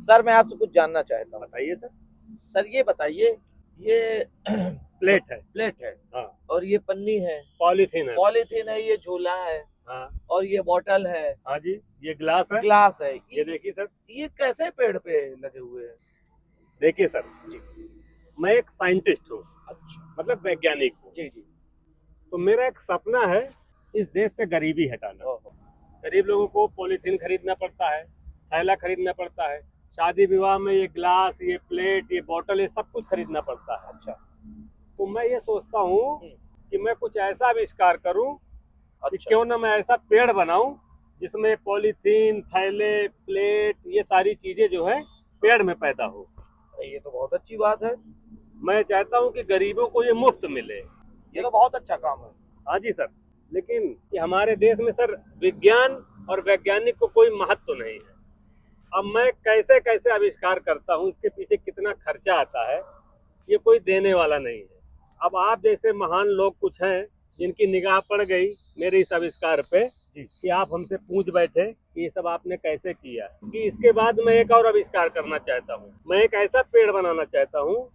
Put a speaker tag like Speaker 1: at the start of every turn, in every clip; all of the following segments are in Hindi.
Speaker 1: सर मैं आपसे कुछ जानना चाहता हूँ।
Speaker 2: बताइए सर।
Speaker 1: सर ये बताइए, ये
Speaker 2: प्लेट है।
Speaker 1: प्लेट है
Speaker 2: हाँ।
Speaker 1: और ये पन्नी है,
Speaker 2: पॉलीथीन है।
Speaker 1: पॉलीथीन है, ये झोला है,
Speaker 2: हाँ।
Speaker 1: और ये बोतल है,
Speaker 2: हाँ जी, ये गिलास है।
Speaker 1: ग्लास है।
Speaker 2: ये देखिए सर।
Speaker 1: ये कैसे पेड़ पे लगे हुए हैं?
Speaker 2: देखिए सर जी, मैं एक साइंटिस्ट हूँ,
Speaker 1: अच्छा।
Speaker 2: मतलब वैज्ञानिक हूँ।
Speaker 1: जी जी।
Speaker 2: तो मेरा एक सपना है इस देश से गरीबी हटाना।
Speaker 1: ओहो।
Speaker 2: गरीब लोगों को पॉलीथीन खरीदना पड़ता है, थैला खरीदना पड़ता है, शादी विवाह में ये ग्लास, ये प्लेट, ये बोतल, ये सब कुछ खरीदना पड़ता है।
Speaker 1: अच्छा।
Speaker 2: तो मैं ये सोचता हूँ कि मैं कुछ ऐसा आविष्कार करूँ कि
Speaker 1: अच्छा।
Speaker 2: क्यों ना मैं ऐसा पेड़ बनाऊं जिसमें पॉलीथीन, थैले, प्लेट, ये सारी चीजें जो है पेड़ में पैदा हो।
Speaker 1: ये तो बहुत अच्छी बात है।
Speaker 2: मैं चाहता हूं कि गरीबों को ये मुफ्त मिले।
Speaker 1: ये तो बहुत अच्छा काम है।
Speaker 2: हाँ जी सर, लेकिन कि हमारे देश में सर विज्ञान और वैज्ञानिक को कोई महत्व नहीं है। अब मैं कैसे कैसे आविष्कार करता हूँ, इसके पीछे कितना खर्चा आता है, ये कोई देने वाला नहीं है। अब आप जैसे महान लोग कुछ हैं जिनकी निगाह पड़ गई मेरे इस आविष्कार पे कि आप हमसे पूछ बैठे कि ये सब आपने कैसे किया, कि इसके बाद मैं एक और आविष्कार करना चाहता हूँ। मैं एक ऐसा पेड़ बनाना चाहता हूँ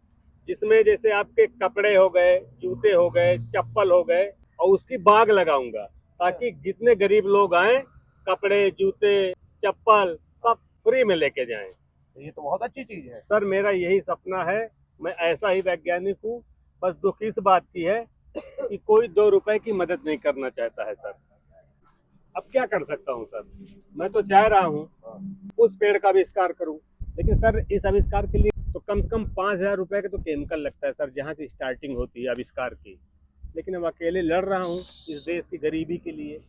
Speaker 2: जिसमें जैसे आपके कपड़े हो गए, जूते हो गए, चप्पल हो गए, और उसकी बाग लगाऊंगा ताकि जितने गरीब लोग आए कपड़े, जूते, चप्पल सब फ्री में लेके जाएं।
Speaker 1: ये तो बहुत अच्छी चीज है
Speaker 2: सर, मेरा यही सपना है। मैं ऐसा ही वैज्ञानिक हूँ। बस दुख इस बात की है कि कोई 2 रुपए की मदद नहीं करना चाहता है सर। अब क्या कर सकता हूँ सर, मैं तो चाह रहा हूँ उस पेड़ का आविष्कार करूँ, लेकिन सर इस आविष्कार के लिए तो कम से कम 5,000 रुपए का तो केमिकल लगता है सर, जहाँ से स्टार्टिंग होती है आविष्कार की। लेकिन अब अकेले लड़ रहा हूँ इस देश की गरीबी के लिए।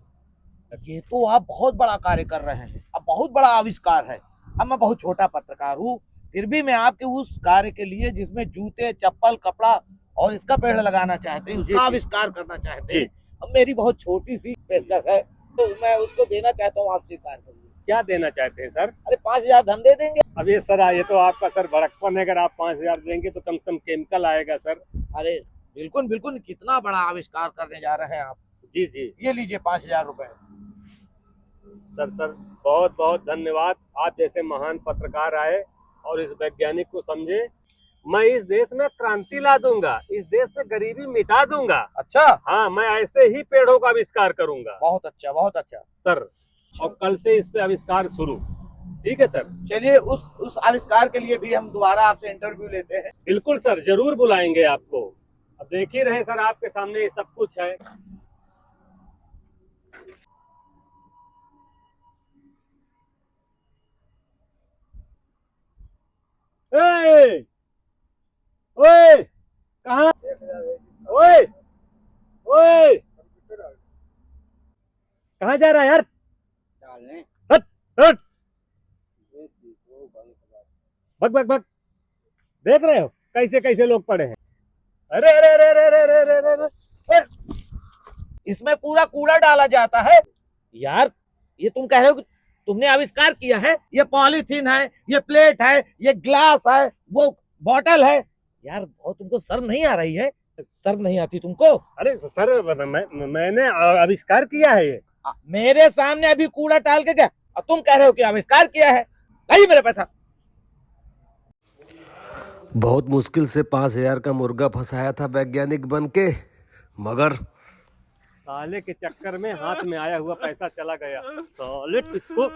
Speaker 1: ये तो आप बहुत बड़ा कार्य कर रहे हैं, अब बहुत बड़ा आविष्कार है। अब मैं बहुत छोटा पत्रकार हूँ, फिर भी मैं आपके उस कार्य के लिए जिसमें जूते, चप्पल, कपड़ा और इसका पेड़ लगाना चाहते हैं, उसका आविष्कार करना चाहते हैं, अब मेरी बहुत छोटी सी पेशकश है, तो मैं उसको देना चाहता हूँ, आप स्वीकार करिए।
Speaker 2: क्या देना चाहते हैं सर?
Speaker 1: अरे 5,000 धन दे देंगे।
Speaker 2: अब ये सर, ये तो आपका सर भड़कपन है। अगर आप 5,000 देंगे तो कम से कम केमिकल आएगा सर।
Speaker 1: अरे बिल्कुल बिल्कुल, कितना बड़ा आविष्कार करने जा रहे हैं आप।
Speaker 2: जी जी,
Speaker 1: ये लीजिए 5,000 रुपए।
Speaker 2: सर बहुत बहुत धन्यवाद। आप जैसे महान पत्रकार आए और इस वैज्ञानिक को समझे। मैं इस देश में क्रांति ला दूंगा, इस देश से गरीबी मिटा दूंगा।
Speaker 1: अच्छा।
Speaker 2: हाँ, मैं ऐसे ही पेड़ों का आविष्कार करूंगा।
Speaker 1: बहुत अच्छा, बहुत अच्छा
Speaker 2: सर, और कल से इस पे आविष्कार शुरू। ठीक है सर।
Speaker 1: चलिए उस आविष्कार के लिए भी हम दोबारा आपसे इंटरव्यू लेते हैं।
Speaker 2: बिल्कुल सर, जरूर बुलाएंगे आपको। अब देख ही रहे सर, आपके सामने ये सब कुछ है। ए! ओए! कहाँ? ओए! ओए! कहाँ जा रहा है यार? हट! हट! भग भग भग! देख रहे हो कैसे कैसे लोग पड़े हैं? अरे अरे अरे अरे अरे अरे अरे अरे अरे!
Speaker 1: इसमें पूरा कूड़ा डाला जाता है। यार ये तुम कह रहे हो कि तुमने आविष्कार किया है, ये पॉलीथीन है, ये प्लेट है, ये ग्लास है, वो बॉटल है। यार बहुत तुमको शर्म नहीं आ रही है? शर्म नहीं आती तुमको?
Speaker 2: अरे सर, मैंने आविष्कार किया है ये।
Speaker 1: मेरे सामने अभी कूड़ा डाल के क्या, और तुम कह रहे हो कि आविष्कार किया है? नहीं, मेरा पैसा।
Speaker 3: बहुत मुश्किल से 5,000 का मुर्गा फंसाया था वैज्ञानिक बन के, मगर
Speaker 2: साले के चक्कर में हाथ में आया हुआ पैसा चला गया। साले इसको